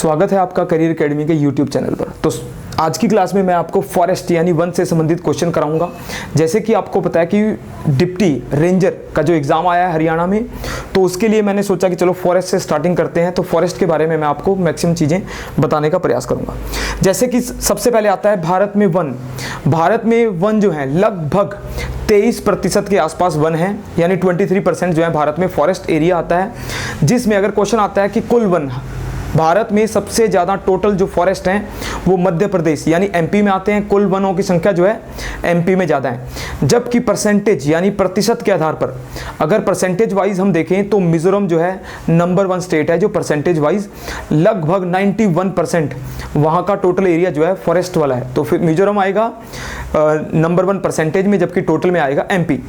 स्वागत है आपका करियर एकेडमी के यूट्यूब चैनल पर। तो आज की क्लास में मैं आपको फॉरेस्ट यानी वन से संबंधित क्वेश्चन कराऊंगा। जैसे कि आपको पता है कि डिप्टी रेंजर का जो एग्ज़ाम आया है हरियाणा में, तो उसके लिए मैंने सोचा कि चलो फॉरेस्ट से स्टार्टिंग करते हैं। तो फॉरेस्ट के बारे में मैं आपको मैक्सिमम चीज़ें बताने का प्रयास करूँगा। जैसे कि सबसे पहले आता है भारत में वन। भारत में वन जो है लगभग 23% के आसपास वन है, यानी 23% जो है भारत में फॉरेस्ट एरिया आता है। जिसमें अगर क्वेश्चन आता है कि कुल वन, भारत में सबसे ज़्यादा टोटल जो फॉरेस्ट हैं वो मध्य प्रदेश यानी एमपी में आते हैं। कुल वनों की संख्या जो है एमपी में ज़्यादा है। जबकि परसेंटेज यानी प्रतिशत के आधार पर अगर परसेंटेज वाइज हम देखें तो मिजोरम जो है नंबर 1 स्टेट है, जो परसेंटेज वाइज लगभग 91% वहाँ का टोटल एरिया जो है फॉरेस्ट वाला है। तो फिर मिजोरम आएगा नंबर 1 परसेंटेज में, जबकि टोटल में आएगा एमपी।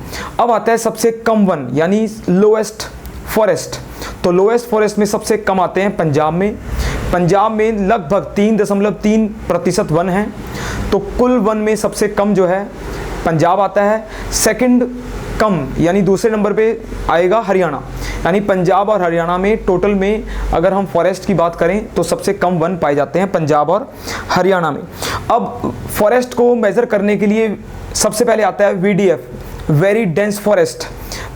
अब आता है सबसे कम वन यानी लोएस्ट फॉरेस्ट। तो लोएस्ट फॉरेस्ट में सबसे कम आते हैं पंजाब में। पंजाब में लगभग 3.3% वन है। तो कुल वन में सबसे कम जो है पंजाब आता है। सेकंड कम यानी दूसरे नंबर पे आएगा हरियाणा। यानी पंजाब और हरियाणा में टोटल में अगर हम फॉरेस्ट की बात करें तो सबसे कम वन पाए जाते हैं पंजाब और हरियाणा में। अब फॉरेस्ट को मेज़र करने के लिए सबसे पहले आता है VDF, very dense forest.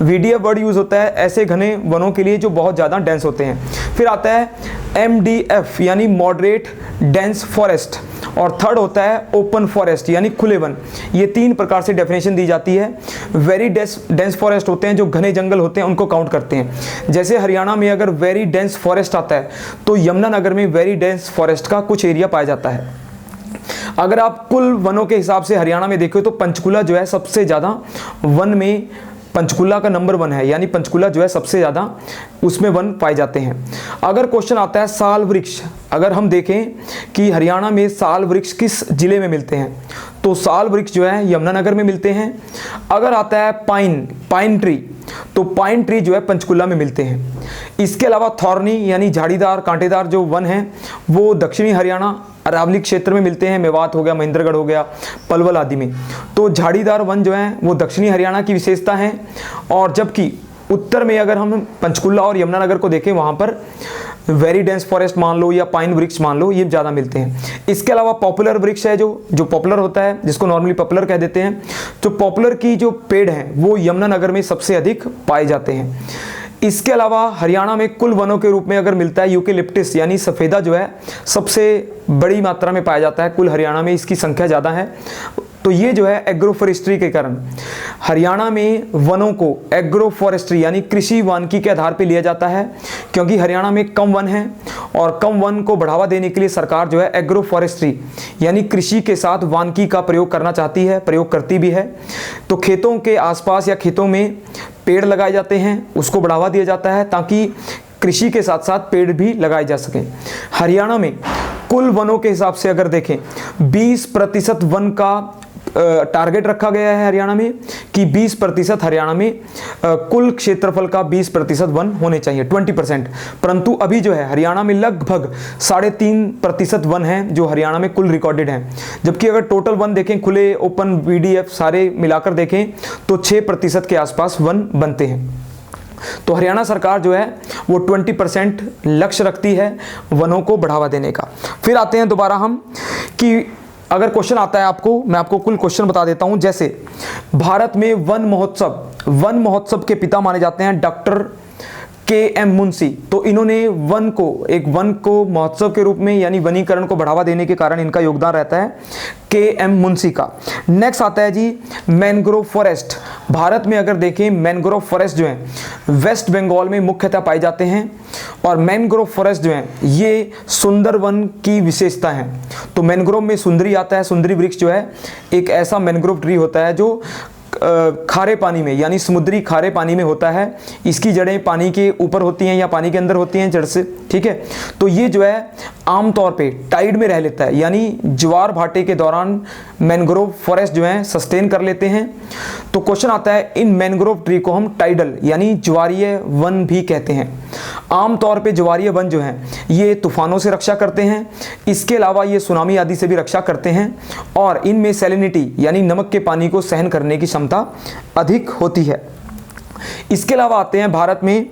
VDF word use होता है ऐसे घने वनों के लिए जो बहुत ज़्यादा डेंस होते हैं। फिर आता है एमडीएफ यानी मॉडरेट डेंस फॉरेस्ट, और थर्ड होता है ओपन फॉरेस्ट यानी खुले वन। ये 3 प्रकार से डेफिनेशन दी जाती है। वेरी डेंस फॉरेस्ट होते हैं जो घने जंगल होते हैं, उनको काउंट करते हैं। जैसे हरियाणा में अगर वेरी डेंस फॉरेस्ट आता है तो यमुनानगर में वेरी डेंस फॉरेस्ट का कुछ एरिया पाया जाता है। अगर आप कुल वनों के हिसाब से हरियाणा में देखो तो पंचकुला जो है सबसे ज़्यादा वन में, पंचकुला का नंबर 1 है, यानी पंचकुला जो है सबसे ज़्यादा उसमें वन पाए जाते हैं। अगर क्वेश्चन आता है साल वृक्ष, अगर हम देखें कि हरियाणा में साल वृक्ष किस जिले में मिलते हैं तो साल वृक्ष जो है यमुनानगर में मिलते हैं। अगर आता है पाइन ट्री, तो पाइन ट्री जो है पंचकुला में मिलते हैं। इसके अलावा थॉर्नी यानी झाड़ीदार कांटेदार जो वन हैं वो दक्षिणी हरियाणा अरावली क्षेत्र में मिलते हैं। मेवात हो गया, महेंद्रगढ़ हो गया, पलवल आदि में। तो झाड़ीदार वन जो है वो दक्षिणी हरियाणा की विशेषता है। और जबकि उत्तर में अगर हम पंचकुला और यमुनानगर को देखें वहाँ पर वेरी डेंस फॉरेस्ट मान लो या पाइन वृक्ष मान लो, ये ज़्यादा मिलते हैं। इसके अलावा पॉपुलर वृक्ष है जो पॉपुलर होता है, जिसको नॉर्मली पॉपुलर कह देते हैं। तो पॉपुलर की जो पेड़ हैं वो यमुनानगर में सबसे अधिक पाए जाते हैं। इसके अलावा हरियाणा में कुल वनों के रूप में अगर मिलता है यूकेलिप्टिस यानी सफ़ेदा जो है सबसे बड़ी मात्रा में पाया जाता है। कुल हरियाणा में इसकी संख्या ज़्यादा है। तो ये जो है एग्रो फॉरेस्ट्री के कारण हरियाणा में वनों को एग्रो फॉरेस्ट्री यानी कृषि वानिकी के आधार पर लिया जाता है, क्योंकि हरियाणा में कम वन है और कम वन को बढ़ावा देने के लिए सरकार जो है एग्रो फॉरेस्ट्री यानी कृषि के साथ वानिकी का प्रयोग करना चाहती है, प्रयोग करती भी है। तो खेतों के आसपास या खेतों में पेड़ लगाए जाते हैं, उसको बढ़ावा दिया जाता है ताकि कृषि के साथ साथ पेड़ भी लगाए जा सकें। हरियाणा में कुल वनों के हिसाब से अगर देखें 20% वन का टारगेट रखा गया है हरियाणा में, कि 20% हरियाणा में कुल क्षेत्रफल का 20% वन होने चाहिए, 20%। परंतु अभी जो है हरियाणा में लगभग 3.5% वन है जो हरियाणा में कुल रिकॉर्डेड हैं। जबकि अगर टोटल वन देखें, खुले ओपन वीडीएफ सारे मिलाकर देखें तो 6% के आसपास वन बनते हैं। तो हरियाणा सरकार जो है वो 20% लक्ष्य रखती है वनों को बढ़ावा देने का। फिर आते हैं दोबारा हम कि अगर क्वेश्चन आता है आपको, मैं आपको कुल क्वेश्चन बता देता हूं। जैसे भारत में वन महोत्सव के पिता माने जाते हैं डॉक्टर के.एम. मुंशी। तो इन्होंने वन को महोत्सव के रूप में यानी वनीकरण को बढ़ावा देने के कारण इनका योगदान रहता है के.एम. मुंशी का। नेक्स्ट आता है जी मैनग्रोव फॉरेस्ट। भारत में अगर देखें मैनग्रोव फॉरेस्ट जो है वेस्ट बंगाल में मुख्यतः पाए जाते हैं, और मैनग्रोव फॉरेस्ट जो है ये सुंदर वन की विशेषता है। तो मैनग्रोव में सुंदरी आता है। सुंदरी वृक्ष जो है एक ऐसा मैनग्रोव ट्री होता है जो खारे पानी में यानी समुद्री खारे पानी में होता है। इसकी जड़ें पानी के ऊपर होती हैं या पानी के अंदर होती हैं जड़ से, ठीक है। तो ये जो है आमतौर पे टाइड में रह लेता है, यानी ज्वार भाटे के दौरान मैनग्रोव फॉरेस्ट जो है सस्टेन कर लेते हैं। तो क्वेश्चन आता है इन मैनग्रोव ट्री को हम टाइडल यानी ज्वारीय वन भी कहते हैं। आमतौर पे ज्वारीय वन जो हैं ये तूफानों से रक्षा करते हैं। इसके अलावा ये सुनामी आदि से भी रक्षा करते हैं, और इनमें सैलिनिटी यानी नमक के पानी को सहन करने की क्षमता अधिक होती है। इसके अलावा आते हैं भारत में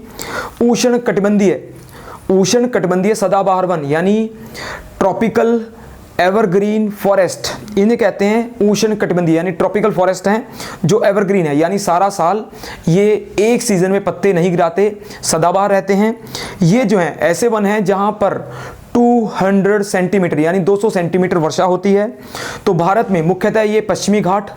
उष्ण कटिबंधीय सदाबहार वन यानी ट्रॉपिकल एवरग्रीन फॉरेस्ट, इन्हें कहते हैं उष्ण कटिबंधीय यानी ट्रॉपिकल फॉरेस्ट हैं जो एवरग्रीन है, यानी सारा साल ये एक सीजन में पत्ते नहीं गिराते, सदाबहार रहते हैं। ये जो हैं ऐसे वन हैं जहां पर 200 सेंटीमीटर यानी 200 सेंटीमीटर वर्षा होती है। तो भारत में मुख्यतः ये पश्चिमी घाट,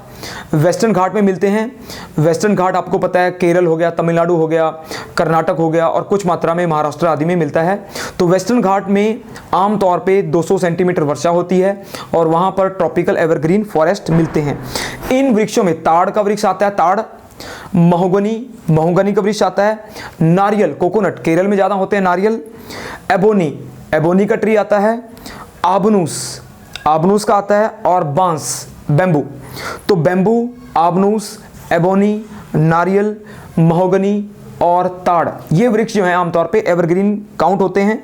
वेस्टर्न घाट में मिलते हैं। वेस्टर्न घाट आपको पता है केरल हो गया, तमिलनाडु हो गया, कर्नाटक हो गया और कुछ मात्रा में महाराष्ट्र आदि में मिलता है। तो वेस्टर्न घाट में आमतौर पे 200 सेंटीमीटर वर्षा होती है और वहाँ पर ट्रॉपिकल एवरग्रीन फॉरेस्ट मिलते हैं। इन वृक्षों में ताड़ का वृक्ष आता है, ताड़, महोगनी का वृक्ष आता है, नारियल कोकोनट केरल में ज़्यादा होते हैं नारियल, एबोनी का ट्री आता है, आबनूस का आता है और बांस बेम्बू। तो बेम्बू, आबनूस, एबोनी, नारियल, महोगनी और ताड़ ये वृक्ष जो हैं आमतौर पे एवरग्रीन काउंट होते हैं।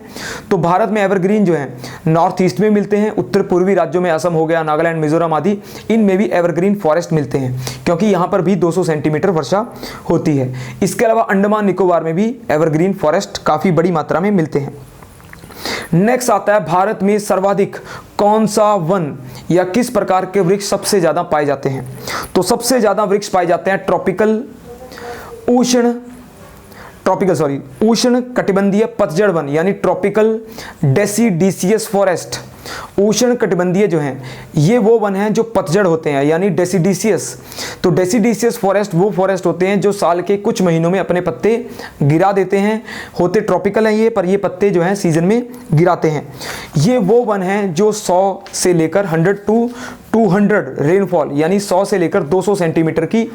तो भारत में एवरग्रीन जो हैं नॉर्थ ईस्ट में मिलते हैं, उत्तर पूर्वी राज्यों में असम हो गया, नागालैंड, मिजोरम आदि, इनमें भी एवरग्रीन फॉरेस्ट मिलते हैं क्योंकि यहाँ पर भी 200 सेंटीमीटर वर्षा होती है। इसके अलावा अंडमान निकोबार में भी एवरग्रीन फॉरेस्ट काफ़ी बड़ी मात्रा में मिलते हैं। नेक्स्ट आता है भारत में सर्वाधिक कौन सा वन या किस प्रकार के वृक्ष सबसे ज़्यादा पाए जाते हैं। तो सबसे ज़्यादा वृक्ष पाए जाते हैं उष्ण कटिबंधीय पतझड़ वन यानी ट्रॉपिकल डेसिडिसियस फॉरेस्ट। उष्ण कटिबंधीय जो हैं ये वो वन हैं जो पतझड़ होते हैं यानी डेसिडिसियस। तो डेसिडिसियस फॉरेस्ट वो फॉरेस्ट होते हैं जो साल के कुछ महीनों में अपने पत्ते गिरा देते हैं, होते ट्रॉपिकल हैं ये, पर ये पत्ते जो हैं सीजन में गिराते हैं। ये वो वन हैं जो 100 से लेकर 100 to 200 रेनफॉल यानी 100 से लेकर 200 सेंटीमीटर की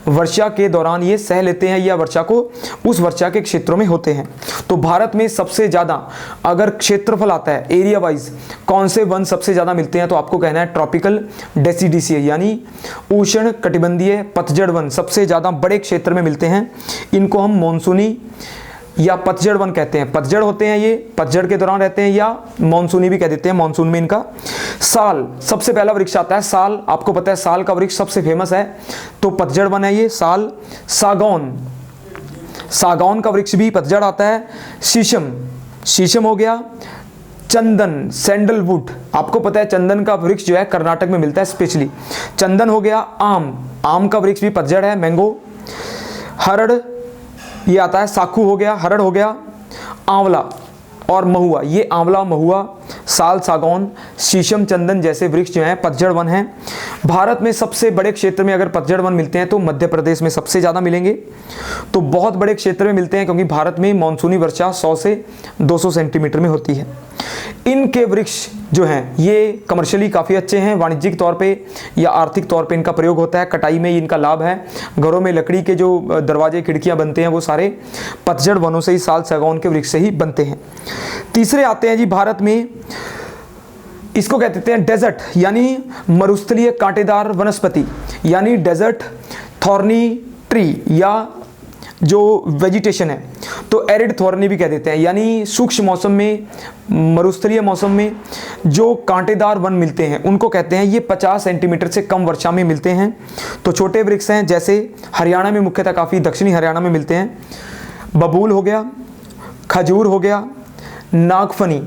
वर्षा के दौरान ये सह लेते हैं या वर्षा को उस वर्षा के क्षेत्रों में होते हैं। तो भारत में सबसे ज़्यादा अगर क्षेत्रफल आता है एरिया वाइज कौन से वन सबसे ज़्यादा मिलते हैं तो आपको कहना है ट्रॉपिकल डेसिडिसियस यानी उष्ण कटिबंधीय पतझड़ वन सबसे ज़्यादा बड़े क्षेत्र में मिलते हैं। इनको हम मानसूनी या पतझड़ वन कहते हैं। पतझड़ होते हैं ये, पतझड़ के दौरान रहते हैं या मानसूनी भी कह देते हैं, मानसून में इनका। साल सबसे पहला वृक्ष आता है, साल आपको पता है साल का वृक्ष सबसे फेमस है तो पतझड़ वन है ये साल। सागौन का वृक्ष भी पतझड़ आता है। शीशम हो गया। चंदन सैंडलवुड आपको पता है चंदन का वृक्ष जो है कर्नाटक में मिलता है स्पेशली, चंदन हो गया। आम का वृक्ष भी पतझड़ है, मैंगो। हरड़ ये आता है, साखू हो गया, हरड़ हो गया। आंवला और महुआ, ये आंवला, महुआ, साल, सागौन, शीशम, चंदन जैसे वृक्ष जो हैं पतझड़ वन हैं। भारत में सबसे बड़े क्षेत्र में अगर पतझड़ वन मिलते हैं तो मध्य प्रदेश में सबसे ज़्यादा मिलेंगे। तो बहुत बड़े क्षेत्र में मिलते हैं क्योंकि भारत में मानसूनी वर्षा 100 से 200 सेंटीमीटर में होती है। इनके वृक्ष जो हैं ये कमर्शियली काफ़ी अच्छे हैं, वाणिज्यिक तौर पे या आर्थिक तौर पे इनका प्रयोग होता है, कटाई में इनका लाभ है। घरों में लकड़ी के जो दरवाजे खिड़कियां बनते हैं वो सारे पतझड़ वनों से ही, साल, सागौन के वृक्ष से ही बनते हैं। तीसरे आते हैं जी भारत में, इसको कहते हैं डेजर्ट यानी मरुस्थलीय कांटेदार वनस्पति यानी डेजर्ट थॉर्नी ट्री या जो वेजिटेशन है तो एरिड थॉर्नी भी कह देते हैं यानी सूक्ष्म मौसम में, मरुस्थलीय मौसम में जो कांटेदार वन मिलते हैं उनको कहते हैं। ये 50 सेंटीमीटर से कम वर्षा में मिलते हैं। तो छोटे वृक्ष हैं जैसे हरियाणा में मुख्यतः काफ़ी दक्षिणी हरियाणा में मिलते हैं। बबूल हो गया, खजूर हो गया, नागफनी,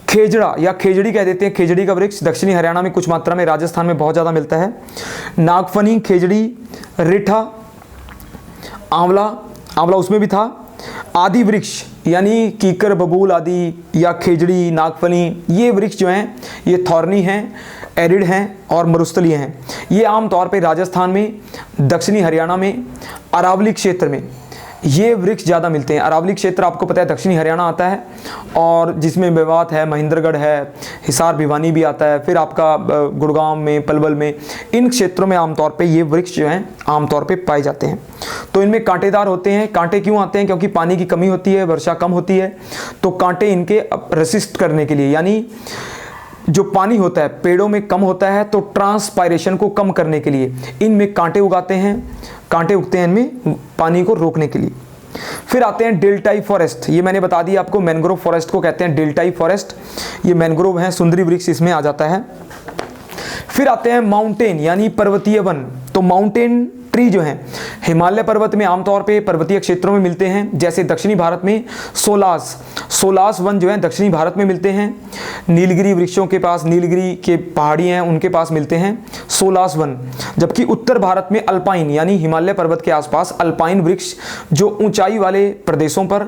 खेजड़ा या खेजड़ी कह देते हैं, खेजड़ी का वृक्ष दक्षिणी हरियाणा में कुछ मात्रा में, राजस्थान में बहुत ज़्यादा मिलता है। नागफनी, खेजड़ी, रिठा, आंवला उसमें भी था। आदि वृक्ष यानी कीकर, बबूल आदि या खेजड़ी, नागफनी ये वृक्ष जो हैं ये थॉर्नी हैं, एरिड हैं और मरुस्थलीय हैं। ये आमतौर पे राजस्थान में, दक्षिणी हरियाणा में, अरावली क्षेत्र में ये वृक्ष ज़्यादा मिलते हैं। अरावली क्षेत्र आपको पता है दक्षिणी हरियाणा आता है और जिसमें मेवात है, महेंद्रगढ़ है, हिसार भिवानी भी आता है, फिर आपका गुड़गांव में, पलवल में, इन क्षेत्रों में आमतौर पे ये वृक्ष जो हैं आमतौर पे पाए जाते हैं। तो इनमें कांटेदार होते हैं। कांटे क्यों आते हैं? क्योंकि पानी की कमी होती है, वर्षा कम होती है, तो कांटे इनके रेसिस्ट करने के लिए, यानी जो पानी होता है पेड़ों में कम होता है तो ट्रांसपायरेशन को कम करने के लिए इनमें कांटे उगाते हैं, कांटे उगते हैं इनमें पानी को रोकने के लिए। फिर आते हैं डेल्टाई फॉरेस्ट, ये मैंने बता दिया आपको, मैंग्रोव फॉरेस्ट को कहते हैं डेल्टाई फॉरेस्ट, ये मैंग्रोव हैं, सुंदरी वृक्ष इसमें आ जाता है। फिर आते हैं माउंटेन यानी पर्वतीय वन, तो माउंटेन ट्री जो हैं हिमालय पर्वत में आमतौर पे पर्वतीय क्षेत्रों में मिलते हैं, जैसे दक्षिणी भारत में सोलास वन जो है दक्षिणी भारत में मिलते हैं। नीलगिरी वृक्षों के पास, नीलगिरी के पहाड़ी हैं उनके पास मिलते हैं सोलास वन। जबकि उत्तर भारत में अल्पाइन यानी हिमालय पर्वत के आसपास अल्पाइन वृक्ष जो ऊंचाई वाले प्रदेशों पर,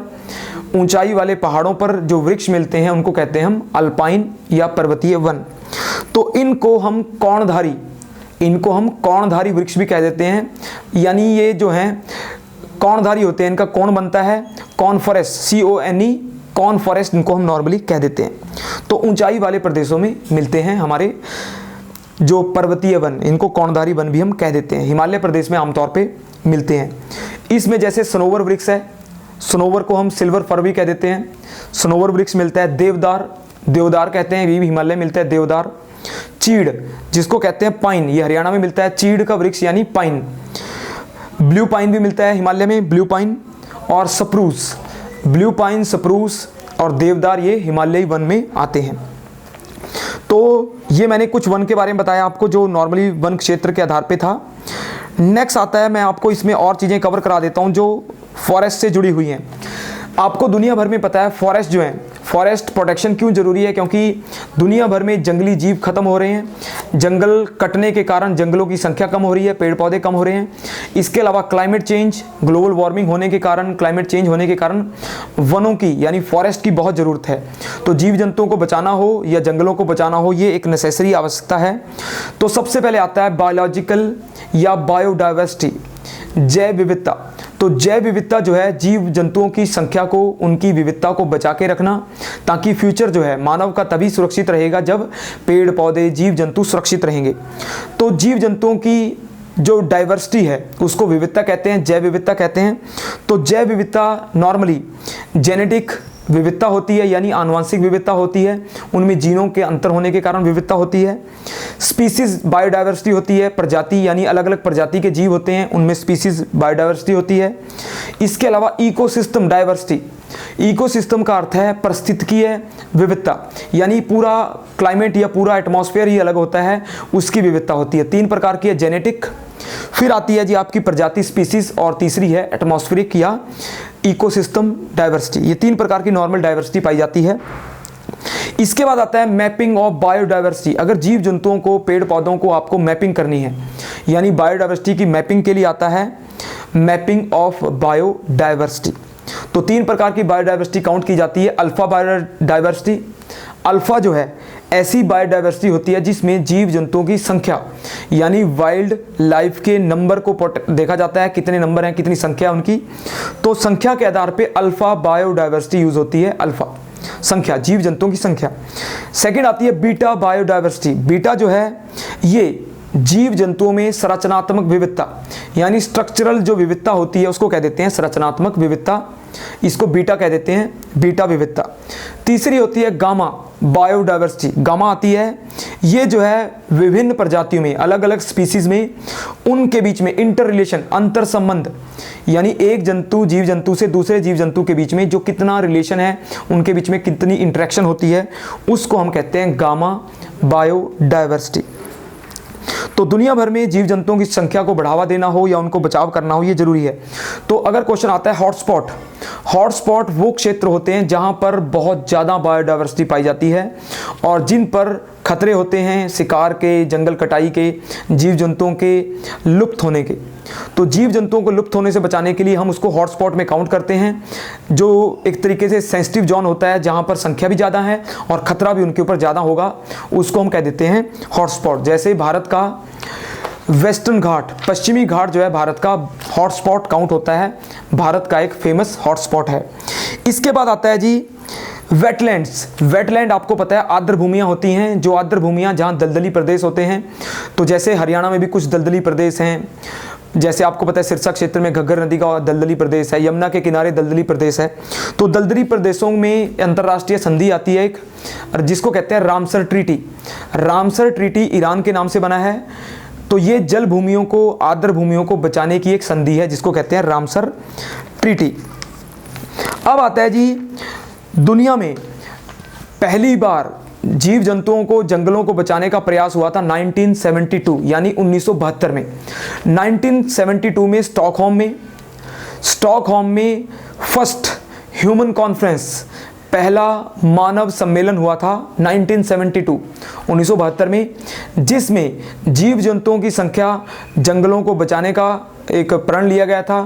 ऊंचाई वाले पहाड़ों पर जो वृक्ष मिलते हैं उनको कहते हैं हम अल्पाइन या पर्वतीय वन। तो इनको हम कौणधारी वृक्ष भी कह देते हैं, यानी ये जो हैं कौणधारी होते हैं, इनका कौन बनता है cone forest, CONE cone forest इनको हम नॉर्मली कह देते हैं। तो ऊंचाई वाले प्रदेशों में मिलते हैं हमारे जो पर्वतीय वन, इनको कौणधारी वन भी हम कह देते हैं। हिमालय प्रदेश में आमतौर पे मिलते हैं। इसमें जैसे सनोवर वृक्ष है, सनोवर को हम सिल्वर फर भी कह देते हैं, सनोवर वृक्ष मिलता है। देवदार कहते हैं, ये भी हिमालय मिलता है देवदार। चीड़ जिसको कहते हैं पाइन, ये हरियाणा में मिलता है, चीड़ का वृक्ष यानी पाइन। ब्लू पाइन भी मिलता है हिमालय में, ब्लू पाइन। और सप्रूस, ब्लू पाइन, सप्रूस और देवदार ये हिमालयी वन में आते हैं। तो ये मैंने कुछ वन के बारे में बताया आपको जो नॉर्मली वन क्षेत्र के आधार पे था। नेक्स्ट आता है, मैं आपको इसमें और चीज़ें कवर करा देता हूँ जो फॉरेस्ट से जुड़ी हुई हैं। आपको दुनिया भर में पता है फॉरेस्ट जो है, फॉरेस्ट प्रोटेक्शन क्यों ज़रूरी है, क्योंकि दुनिया भर में जंगली जीव खत्म हो रहे हैं। जंगल कटने के कारण जंगलों की संख्या कम हो रही है, पेड़ पौधे कम हो रहे हैं। इसके अलावा क्लाइमेट चेंज, ग्लोबल वार्मिंग होने के कारण, क्लाइमेट चेंज होने के कारण वनों की यानी फॉरेस्ट की बहुत ज़रूरत है। तो जीव जंतुओं को बचाना हो या जंगलों को बचाना हो, ये एक नेसेसरी आवश्यकता है। तो सबसे पहले आता है बायोलॉजिकल या बायोडाइवर्सिटी, जैव विविधता। तो जैव विविधता जो है जीव जंतुओं की संख्या को, उनकी विविधता को बचा के रखना, ताकि फ्यूचर जो है मानव का तभी सुरक्षित रहेगा जब पेड़ पौधे जीव जंतु सुरक्षित रहेंगे। तो जीव जंतुओं की जो डाइवर्सिटी है उसको विविधता कहते हैं, जैव विविधता कहते हैं। तो जैव विविधता नॉर्मली जेनेटिक विविधता होती है, यानी आनुवंशिक विविधता होती है, उनमें जीनों के अंतर होने के कारण विविधता होती है। स्पीसीज बायोडाइवर्सिटी होती है, प्रजाति यानी अलग अलग प्रजाति के जीव होते हैं, उनमें स्पीसीज बायोडाइवर्सिटी होती है। इसके अलावा इकोसिस्टम डाइवर्सिटी, इकोसिस्टम का अर्थ है पारिस्थितिकीय विविधता, यानी पूरा क्लाइमेट या पूरा एटमॉस्फेयर ही अलग होता है, उसकी विविधता होती है। 3 प्रकार की है, जेनेटिक, फिर आती है जी आपकी प्रजाति स्पीसीज, और तीसरी है एटमॉस्फेरिक या इकोसिस्टम डाइवर्सिटी। ये 3 प्रकार की नॉर्मल डाइवर्सिटी पाई जाती है। इसके बाद आता है मैपिंग ऑफ बायोडाइवर्सिटी। अगर जीव जंतुओं को, पेड़ पौधों को आपको मैपिंग करनी है, यानी बायोडाइवर्सिटी की मैपिंग के लिए आता है मैपिंग ऑफ बायोडाइवर्सिटी। तो 3 प्रकार की बायोडाइवर्सिटी काउंट की जाती है। अल्फा बायोडाइवर्सिटी, अल्फा जो है ऐसी बायोडाइवर्सिटी होती है जिसमें जीव जंतुओं की संख्या यानी वाइल्ड लाइफ के नंबर को देखा जाता है, कितने नंबर हैं, कितनी संख्या उनकी। तो संख्या के आधार पे अल्फा बायोडाइवर्सिटी यूज होती है, अल्फा संख्या, जीव जंतुओं की संख्या। सेकंड आती है बीटा बायोडाइवर्सिटी। बीटा जो है ये जीव जंतुओं में संरचनात्मक विविधता यानी स्ट्रक्चरल जो विविधता होती है उसको कह देते हैं संरचनात्मक विविधता, इसको बीटा कह देते हैं, बीटा विविधता। तीसरी होती है गामा बायोडाइवर्सिटी। गामा आती है, ये जो है विभिन्न प्रजातियों में, अलग अलग स्पीसीज में, उनके बीच में इंटर रिलेशन, अंतर संबंध, यानी एक जंतु जीव जंतु से दूसरे जीव जंतु के बीच में जो कितना रिलेशन है, उनके बीच में कितनी इंटरेक्शन होती है, उसको हम कहते हैं गामा बायोडाइवर्सिटी। तो दुनिया भर में जीव जंतुओं की संख्या को बढ़ावा देना हो या उनको बचाव करना हो, ये जरूरी है। तो अगर क्वेश्चन आता है हॉटस्पॉट, हॉटस्पॉट वो क्षेत्र होते हैं जहां पर बहुत ज़्यादा बायोडाइवर्सिटी पाई जाती है और जिन पर खतरे होते हैं शिकार के, जंगल कटाई के, जीव जंतुओं के लुप्त होने के। तो जीव जंतुओं को लुप्त होने से बचाने के लिए हम उसको हॉटस्पॉट में काउंट करते हैं, जो एक तरीके से सेंसिटिव जोन होता है जहां पर संख्या भी ज़्यादा है और खतरा भी उनके ऊपर ज़्यादा होगा, उसको हम कह देते हैं हॉटस्पॉट। जैसे भारत का वेस्टर्न घाट, पश्चिमी घाट जो है भारत का हॉटस्पॉट काउंट होता है, भारत का एक फेमस हॉटस्पॉट है। इसके बाद आता है जी वेटलैंड्स। वेटलैंड आपको पता है आर्द्र भूमियाँ होती हैं, जो आर्द्र भूमियाँ जहाँ दलदली प्रदेश होते हैं। तो जैसे हरियाणा में भी कुछ दलदली प्रदेश हैं, जैसे आपको पता है सिरसा क्षेत्र में घग्गर नदी का दलदली प्रदेश है, यमुना के किनारे दलदली प्रदेश है। तो दलदली प्रदेशों में अंतर्राष्ट्रीय संधि आती है एक, जिसको कहते हैं Ramsar treaty. Ramsar treaty Iran के नाम से बना है। तो ये जल भूमियों को, आर्द्र भूमियों को बचाने की एक संधि है जिसको कहते हैं रामसर ट्रीटी। अब आता है जी दुनिया में पहली बार जीव जंतुओं को, जंगलों को बचाने का प्रयास हुआ था 1972 यानी 1972 में। 1972 में स्टॉकहोम में फर्स्ट ह्यूमन कॉन्फ्रेंस, पहला मानव सम्मेलन हुआ था 1972 में, जिसमें जीव जंतुओं की संख्या, जंगलों को बचाने का एक प्रण लिया गया था,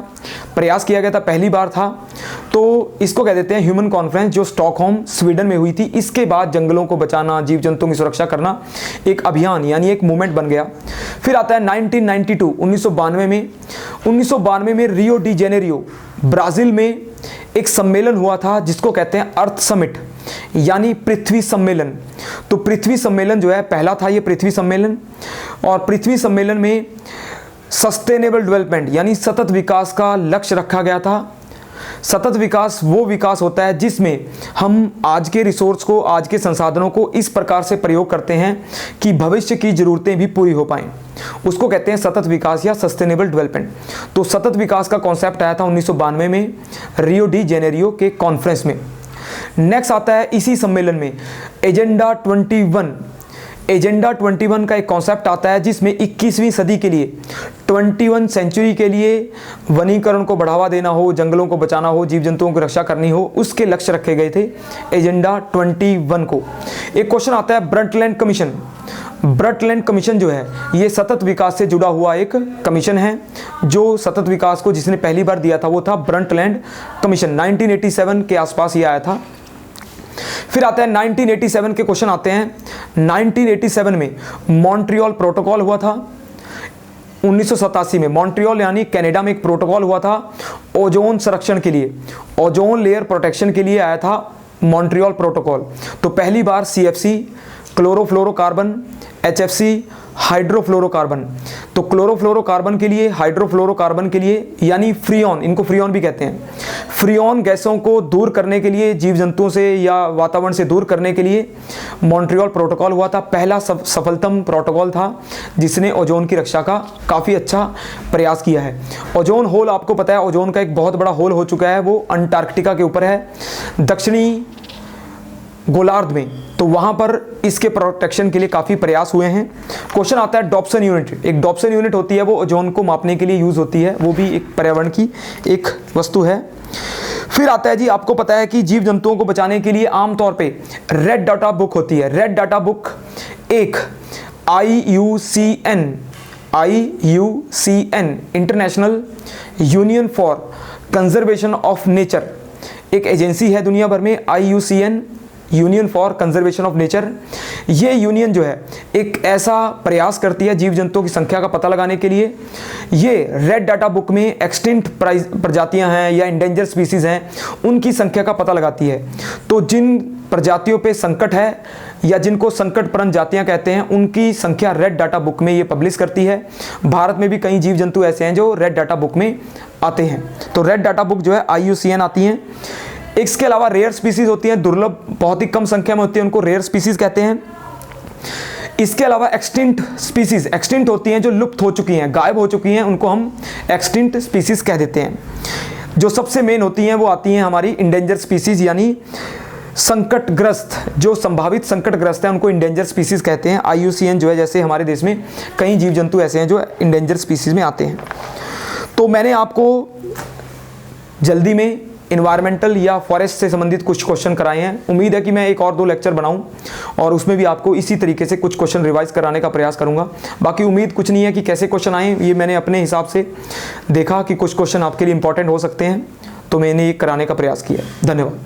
प्रयास किया गया था, पहली बार था। तो इसको कह देते हैं ह्यूमन कॉन्फ्रेंस, जो स्टॉकहोम स्वीडन में हुई थी। इसके बाद जंगलों को बचाना, जीव जंतुओं की सुरक्षा करना एक अभियान यानी एक मूवमेंट बन गया। फिर आता है 1992 में रियो डी जेनेरियो ब्राज़ील में एक सम्मेलन हुआ था जिसको कहते हैं अर्थ समिट यानी पृथ्वी सम्मेलन। तो पृथ्वी सम्मेलन जो है पहला था ये पृथ्वी सम्मेलन, और पृथ्वी सम्मेलन में सस्टेनेबल डेवलपमेंट यानी सतत विकास का लक्ष्य रखा गया था। सतत विकास वो विकास होता है जिसमें हम आज के रिसोर्स को, आज के संसाधनों को इस प्रकार से प्रयोग करते हैं कि भविष्य की ज़रूरतें भी पूरी हो पाएं, उसको कहते हैं सतत विकास या सस्टेनेबल डेवलपमेंट। तो सतत विकास का कॉन्सेप्ट आया था 1992 में रियो डी जेनेरियो के कॉन्फ्रेंस में। नेक्स्ट आता है इसी सम्मेलन में एजेंडा 21 का एक कॉन्सेप्ट आता है जिसमें 21वीं सदी के लिए, 21 सेंचुरी के लिए वनीकरण को बढ़ावा देना हो, जंगलों को बचाना हो, जीव जंतुओं की रक्षा करनी हो, उसके लक्ष्य रखे गए थे एजेंडा 21 को। एक क्वेश्चन आता है ब्रंटलैंड कमीशन। ब्रंटलैंड कमीशन जो है ये सतत विकास से जुड़ा हुआ एक कमीशन है। जो सतत विकास को जिसने पहली बार दिया था वो था ब्रंटलैंड कमीशन, 1987 के आसपास ये आया था। फिर आता है 1987 के क्वेश्चन आते हैं। 1987 में मॉन्ट्रियल प्रोटोकॉल हुआ था। 1987 में मॉन्ट्रियल यानी कनाडा में एक प्रोटोकॉल हुआ था ओजोन संरक्षण के लिए, ओजोन लेयर प्रोटेक्शन के लिए आया था मॉन्ट्रियल प्रोटोकॉल। तो पहली बार CFC, क्लोरोफ्लोरोकार्बन, HFC, हाइड्रोफ्लोरोकार्बन। तो क्लोरोफ्लोरोकार्बन के लिए, हाइड्रोफ्लोरोकार्बन के लिए यानी फ्रियोन, इनको फ्रियोन भी कहते हैं, फ्रियोन गैसों को दूर करने के लिए, जीव जंतुओं से या वातावरण से दूर करने के लिए मॉन्ट्रियल प्रोटोकॉल हुआ था। पहला सफलतम प्रोटोकॉल था जिसने ओजोन की रक्षा का काफ़ी अच्छा प्रयास किया है। ओजोन होल, आपको पता है ओजोन का एक बहुत बड़ा होल हो चुका है, वो अंटार्कटिका के ऊपर है, दक्षिणी गोलार्ध में। तो वहाँ पर इसके प्रोटेक्शन के लिए काफ़ी प्रयास हुए हैं। क्वेश्चन आता है डॉप्सन यूनिट। एक डॉप्सन यूनिट होती है, वो ओजोन को मापने के लिए यूज़ होती है, वो भी एक पर्यावरण की एक वस्तु है। फिर आता है जी, आपको पता है कि जीव जंतुओं को बचाने के लिए आमतौर पे रेड डाटा बुक होती है। रेड डाटा बुक एक IUCN international union for conservation of nature, एक एजेंसी है दुनिया भर में, IUCN union for conservation of nature. ये यूनियन जो है एक ऐसा प्रयास करती है जीव जंतुओं की संख्या का पता लगाने के लिए। ये रेड डाटा बुक में एक्सटिंक्ट प्रजातियां हैं या इंडेंजर स्पीसीज हैं, उनकी संख्या का पता लगाती है। तो जिन प्रजातियों पे संकट है या जिनको संकटप्रद जातियां कहते हैं, उनकी संख्या रेड डाटा बुक में ये पब्लिश करती है। भारत में भी कई जीव जंतु ऐसे हैं जो रेड डाटा बुक में आते हैं। तो रेड डाटा बुक जो है IUCN आती हैं। इसके अलावा रेयर स्पीसीज होती हैं, दुर्लभ, बहुत ही कम संख्या में होती है, उनको रेयर स्पीसीज कहते हैं। इसके अलावा एक्सटिंक्ट स्पीसीज, एक्सटिंक्ट होती हैं जो लुप्त हो चुकी हैं, गायब हो चुकी हैं, उनको हम एक्सटिंक्ट स्पीसीज कह देते हैं। जो सबसे मेन होती हैं वो आती हैं हमारी इंडेंजर स्पीसीज यानी संकटग्रस्त, जो संभावित संकटग्रस्त है उनको इंडेंजर स्पीसीज कहते हैं। IUCN जो है, जैसे हमारे देश में कई जीव जंतु ऐसे हैं जो इंडेंजर स्पीसीज में आते हैं। तो मैंने आपको जल्दी में इन्वायरमेंटल या फॉरेस्ट से संबंधित कुछ क्वेश्चन कराए हैं। उम्मीद है कि मैं एक और 2 लेक्चर बनाऊं और उसमें भी आपको इसी तरीके से कुछ क्वेश्चन रिवाइज कराने का प्रयास करूंगा। बाकी उम्मीद कुछ नहीं है कि कैसे क्वेश्चन आए, ये मैंने अपने हिसाब से देखा कि कुछ क्वेश्चन आपके लिए इंपॉर्टेंट हो सकते हैं, तो मैंने ये कराने का प्रयास किया। धन्यवाद।